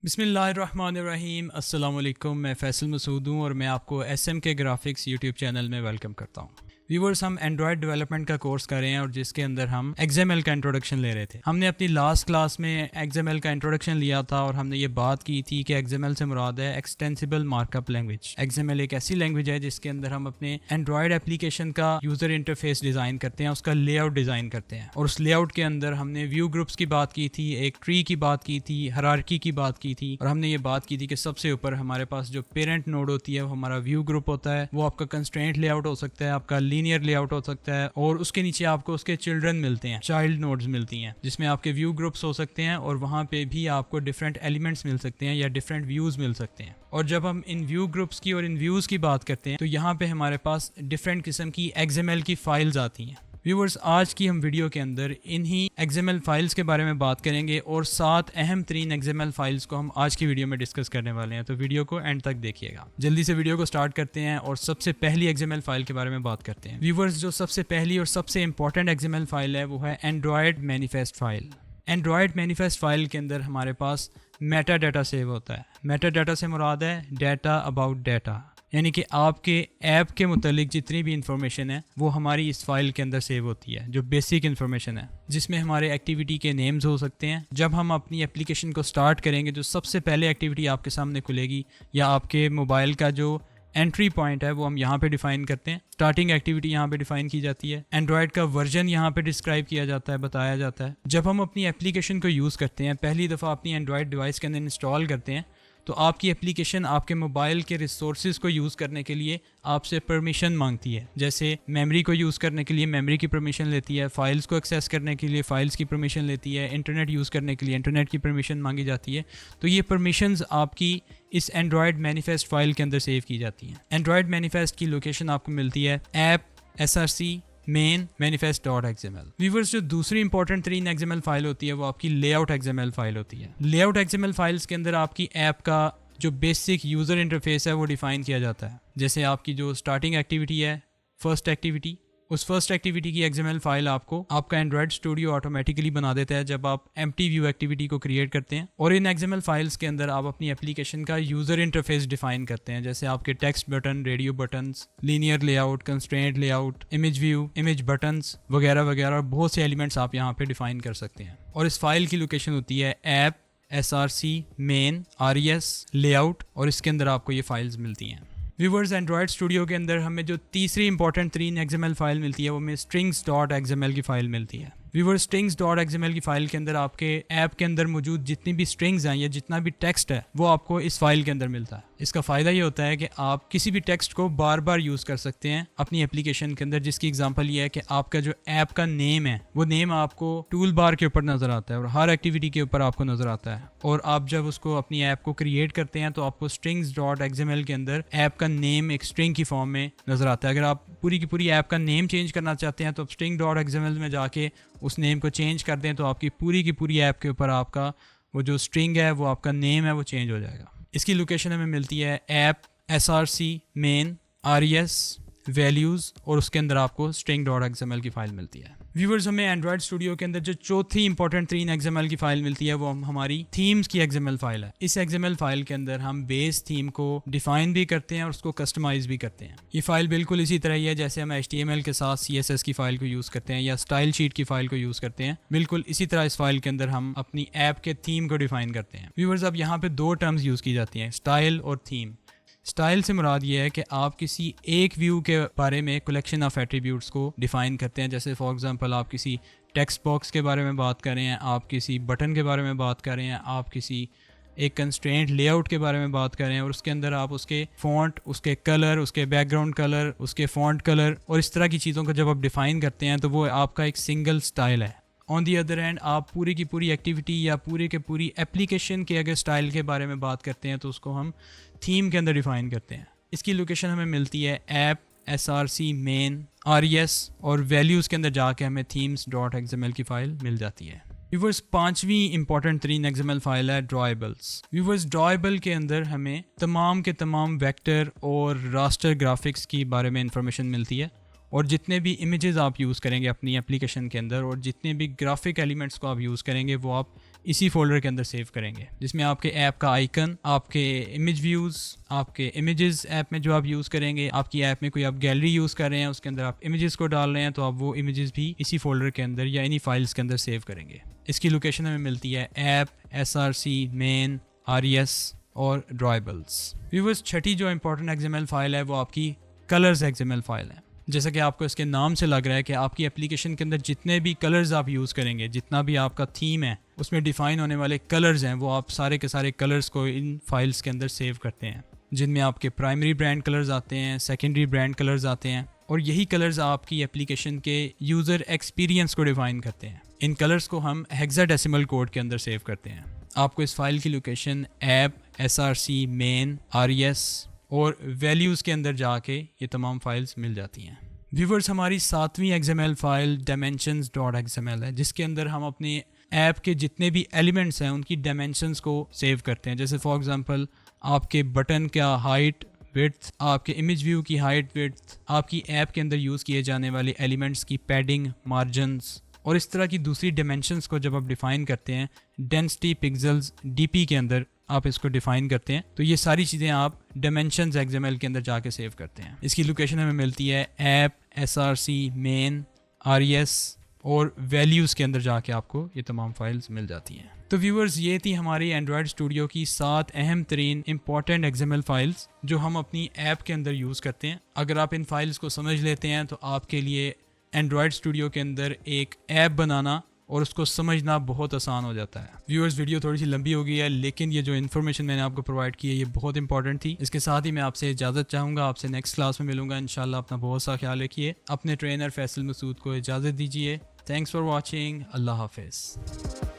बिस्मिल्लाहिर्रहमानिर्रहीम। अस्सलाम वालेकुम। मैं फ़ैसल मसूद हूँ और मैं आपको SMK ग्राफिक्स यूट्यूब चैनल में वेलकम करता हूँ। व्यूवर्स, हम एंड्रॉयड डेवलपमेंट का कोर्स कर रहे हैं और जिसके अंदर हम XML का इंट्रोडक्शन ले रहे थे। हमने अपनी लास्ट क्लास में XML का इंट्रोडक्शन लिया था और हमने ये बात की थी कि XML से मुराद है एक्सटेंसिबल मार्कअप लैंग्वेज। XML एक ऐसी लैंग्वेज है जिसके अंदर हम अपने एंड्रॉयड एप्लीकेशन का यूज़र इंटरफेस डिज़ाइन करते हैं, उसका लेआउट डिज़ाइन करते हैं और उस लेआउट के अंदर हमने व्यू ग्रुप्स की बात की थी, एक ट्री की बात की थी, हायरार्की की बात की थी और हमने ये बात की थी कि सबसे ऊपर हमारे पास जो पेरेंट नोड होती है वो हमारा व्यू ग्रुप होता है। वो आपका कंस्ट्रेंट लेआउट हो सकता है, आपका लीनियर लेआउट हो सकता है और उसके नीचे आपको उसके चिल्ड्रन मिलते हैं, चाइल्ड नोड्स मिलती हैं जिसमें आपके व्यू ग्रुप्स हो सकते हैं और वहाँ पे भी आपको डिफरेंट एलिमेंट्स मिल सकते हैं या डिफरेंट व्यूज़ मिल सकते हैं। और जब हम इन व्यू ग्रुप्स की और इन व्यूज़ की बात करते हैं तो यहाँ पे हमारे पास डिफरेंट किस्म की XML की फाइल्स आती हैं। व्यूवर्स, आज की हम वीडियो के अंदर इन्हीं XML फाइल्स के बारे में बात करेंगे और 7 अहम तरीन XML फाइल्स को हम आज की वीडियो में डिस्कस करने वाले हैं, तो वीडियो को एंड तक देखिएगा। जल्दी से वीडियो को स्टार्ट करते हैं और सबसे पहली XML फाइल के बारे में बात करते हैं। व्यूवर्स, जो सबसे पहली और सबसे इंपॉर्टेंट XML फाइल है वो है Android manifest file. Android manifest file के अंदर हमारे पास मेटा डाटा सेव होता है। मेटा डाटा से मुराद है डाटा अबाउट डाटा, यानी कि आपके ऐप के मुतालिक जितनी भी इंफॉर्मेशन है वो हमारी इस फाइल के अंदर सेव होती है, जो बेसिक इंफॉर्मेशन है, जिसमें हमारे एक्टिविटी के नेम्स हो सकते हैं। जब हम अपनी एप्लीकेशन को स्टार्ट करेंगे जो सबसे पहले एक्टिविटी आपके सामने खुलेगी या आपके मोबाइल का जो एंट्री पॉइंट है वो हम यहाँ पे डिफाइन करते हैं। स्टार्टिंग एक्टिविटी यहाँ पे डिफाइन की जाती है। एंड्रॉयड का वर्जन यहाँ पे डिस्क्राइब किया जाता है, बताया जाता है। जब हम अपनी एप्लीकेशन को यूज़ करते हैं, पहली दफ़ा अपनी एंड्रॉयड डिवाइस के अंदर इंस्टॉल करते हैं, तो आपकी एप्लीकेशन आपके मोबाइल के रिसोर्सेज को यूज़ करने के लिए आपसे परमिशन मांगती है। जैसे मेमोरी को यूज़ करने के लिए मेमोरी की परमिशन लेती है, फाइल्स को एक्सेस करने के लिए फाइल्स की परमिशन लेती है, इंटरनेट यूज़ करने के लिए इंटरनेट की परमिशन मांगी जाती है। तो ये परमिशंस आपकी इस एंड्रॉयड मैनिफेस्ट फाइल के अंदर सेव की जाती हैं। एंड्रॉयड मैनिफेस्ट की लोकेशन आपको मिलती है app src main manifest.xml। Viewers, जो दूसरी इंपॉर्टेंट तरीन XML फाइल होती है वो आपकी लेआउट XML फाइल होती है। लेआउट XML फाइल्स के अंदर आपकी ऐप का जो बेसिक यूज़र इंटरफेस है वो डिफाइन किया जाता है। जैसे आपकी जो स्टार्टिंग एक्टिविटी है, फर्स्ट एक्टिविटी, उस फर्स्ट एक्टिविटी की XML फाइल आपको आपका एंड्रॉयड स्टूडियो ऑटोमेटिकली बना देता है जब आप एम्प्टी व्यू एक्टिविटी को क्रिएट करते हैं। और इन XML फाइल्स के अंदर आप अपनी एप्लीकेशन का यूज़र इंटरफेस डिफाइन करते हैं, जैसे आपके text button, radio buttons, linear layout, constraint layout, image view, image buttons वगैरह वगैरह, बहुत से एलिमेंट्स आप यहाँ पे डिफाइन कर सकते हैं। और इस फाइल की लोकेशन होती है app src main res layout और इसके अंदर आपको ये फाइल्स मिलती हैं। व्यूवर्स, एंड्रॉयड स्टूडियो के अंदर हमें जो तीसरी इंपॉर्टेंट तरीन XML फाइल मिलती है वो हमें strings.xml की फाइल मिलती है। व्यूवर्स, strings.xml की फाइल के अंदर आपके ऐप के अंदर मौजूद जितनी भी स्ट्रिंग्स हैं या जितना भी टेक्स्ट है वो आपको इस फाइल के अंदर मिलता है। इसका फ़ायदा ये होता है कि आप किसी भी टेक्स्ट को बार बार यूज़ कर सकते हैं अपनी एप्लीकेशन के अंदर, जिसकी एग्जांपल ये है कि आपका जो ऐप का नेम है वो नेम आपको टूल बार के ऊपर नज़र आता है और हर एक्टिविटी के ऊपर आपको नज़र आता है। और आप जब उसको अपनी ऐप को क्रिएट करते हैं तो आपको strings.xml के अंदर ऐप का नेम एक स्ट्रिंग की फॉर्म में नज़र आता है। अगर आप पूरी की पूरी ऐप का नेम चेंज करना चाहते हैं तो आप string.xml में जाके उस नेम को चेंज कर दें तो आपकी पूरी की पूरी ऐप के ऊपर आपका वो जो स्ट्रिंग है, वो आपका नेम है, वो चेंज हो जाएगा। इसकी लोकेशन हमें मिलती है app src main res values और उसके अंदर आपको string.xml की फ़ाइल मिलती है। व्यूवर्स, हमें एंड्रॉयड स्टूडियो के अंदर जो चौथी इंपॉर्टेंट तरीन XML की फ़ाइल मिलती है वो हमारी थीम्स की XML फ़ाइल है। इस XML फ़ाइल के अंदर हम बेस थीम को डिफ़ाइन भी करते हैं और उसको कस्टमाइज़ भी करते हैं। ये फ़ाइल बिल्कुल इसी तरह ही है जैसे हम HTML के साथ CSS की फ़ाइल को यूज़ करते हैं या स्टाइल शीट की फ़ाइल को यूज़ करते हैं, बिल्कुल इसी तरह इस फाइल के अंदर हम अपनी ऐप के थीम को डिफ़ाइन करते हैं। व्यूवर्स, अब यहाँ पर 2 टर्म्स यूज़ की जाती हैं, स्टाइल और थीम। स्टाइल से मुराद ये है कि आप किसी एक व्यू के बारे में कलेक्शन ऑफ एट्रीब्यूट्स को डिफ़ाइन करते हैं। जैसे फॉर एग्जांपल आप किसी टेक्स्ट बॉक्स के बारे में बात कर रहे हैं, आप किसी बटन के बारे में बात कर रहे हैं, आप किसी एक कंस्ट्रेंट लेआउट के बारे में बात कर रहे हैं और उसके अंदर आप उसके फ़ॉन्ट, उसके कलर, उसके बैकग्राउंड कलर, उसके फ़ॉन्ट कलर और इस तरह की चीज़ों को जब आप डिफ़ाइन करते हैं तो वो आपका एक सिंगल स्टाइल है। ऑन दी अदर हैंड, आप पूरी की पूरी एक्टिविटी या पूरी के पूरी एप्लीकेशन के अगर स्टाइल के बारे में बात करते हैं तो उसको हम थीम के अंदर डिफ़ाइन करते हैं। इसकी लोकेशन हमें मिलती है ऐप src मेन res और वैल्यूज़ के अंदर जाके हमें themes.xml की फ़ाइल मिल जाती है। व्यूवर्स, 5वीं इंपॉर्टेंट तरीन XML फाइल है ड्रॉएबल्स। व्यूवर्स, ड्रॉएबल के अंदर हमें तमाम के तमाम वेक्टर और रास्टर ग्राफिक्स की बारे में इंफॉर्मेशन मिलती है और जितने भी इमेजेस आप यूज़ करेंगे अपनी एप्लीकेशन के अंदर और जितने भी ग्राफिक एलिमेंट्स को आप यूज़ करेंगे वो आप इसी फोल्डर के अंदर सेव करेंगे, जिसमें आपके ऐप का आइकन, आपके इमेज व्यूज़, आपके इमेजेस ऐप में जो आप यूज़ करेंगे, आपकी ऐप में कोई आप गैलरी यूज़ कर रहे हैं उसके अंदर आप इमेजेस को डाल रहे हैं, तो आप वो इमेजेस भी इसी फोल्डर के अंदर या इन्हीं फाइल्स के अंदर सेव करेंगे। इसकी लोकेशन हमें मिलती है ऐप, src, मेन, res और ड्राइबल्स। व्यूअर्स, छठी जो इंपॉर्टेंट XML फाइल है वो आपकी कलर्स XML फाइल है। जैसा कि आपको इसके नाम से लग रहा है कि आपकी एप्लीकेशन के अंदर जितने भी कलर्स आप यूज़ करेंगे, जितना भी आपका थीम है उसमें डिफ़ाइन होने वाले कलर्स हैं, वो आप सारे के सारे कलर्स को इन फाइल्स के अंदर सेव करते हैं, जिनमें आपके प्राइमरी ब्रांड कलर्स आते हैं, सेकेंडरी ब्रांड कलर्स आते हैं, और यही कलर्स आपकी एप्लीकेशन के यूज़र एक्सपीरियंस को डिफ़ाइन करते हैं। इन कलर्स को हम हेक्साडेसिमल कोड के अंदर सेव करते हैं। आपको इस फाइल की location app, src, main, res और वैल्यूज़ के अंदर जाके ये तमाम फाइल्स मिल जाती हैं। व्यूवर्स, हमारी 7वीं XML फाइल dimensions.xml है, जिसके अंदर हम अपने ऐप के जितने भी एलिमेंट्स हैं उनकी डायमेंशंस को सेव करते हैं। जैसे फॉर एग्जांपल आपके बटन का हाइट, विड्थ, आपके इमेज व्यू की हाइट, विड्थ, आपकी ऐप के अंदर यूज़ किए जाने वाले एलिमेंट्स की पैडिंग, मार्जिनस और इस तरह की दूसरी डायमेंशंस को जब आप डिफ़ाइन करते हैं डेंसिटी पिक्सेल्स DP के अंदर आप इसको डिफ़ाइन करते हैं, तो ये सारी चीज़ें आप Dimensions XML के अंदर जाके सेव करते हैं। इसकी लोकेशन हमें मिलती है ऐप, src, मेन, res और वैल्यूज़ के अंदर जाके आपको ये तमाम फाइल्स मिल जाती हैं। तो व्यूअर्स, ये थी हमारी एंड्रॉयड स्टूडियो की 7 अहम तरीन इंपॉर्टेंट XML फाइल्स जो हम अपनी ऐप के अंदर यूज़ करते हैं। अगर आप इन फाइल्स को समझ लेते हैं तो आपके लिए एंड्रॉयड स्टूडियो के अंदर एक ऐप बनाना और उसको समझना बहुत आसान हो जाता है। व्यूअर्स, वीडियो थोड़ी सी लंबी हो गई है, लेकिन ये जो इन्फॉर्मेशन मैंने आपको प्रोवाइड की है ये बहुत इंपॉर्टेंट थी। इसके साथ ही मैं आपसे इजाज़त चाहूँगा, आपसे नेक्स्ट क्लास में मिलूंगा इंशाल्लाह। अपना बहुत सा ख्याल रखिए। अपने ट्रेनर फैसल मसूद को इजाज़त दीजिए। Thanks for watching. अल्लाह हाफिज़।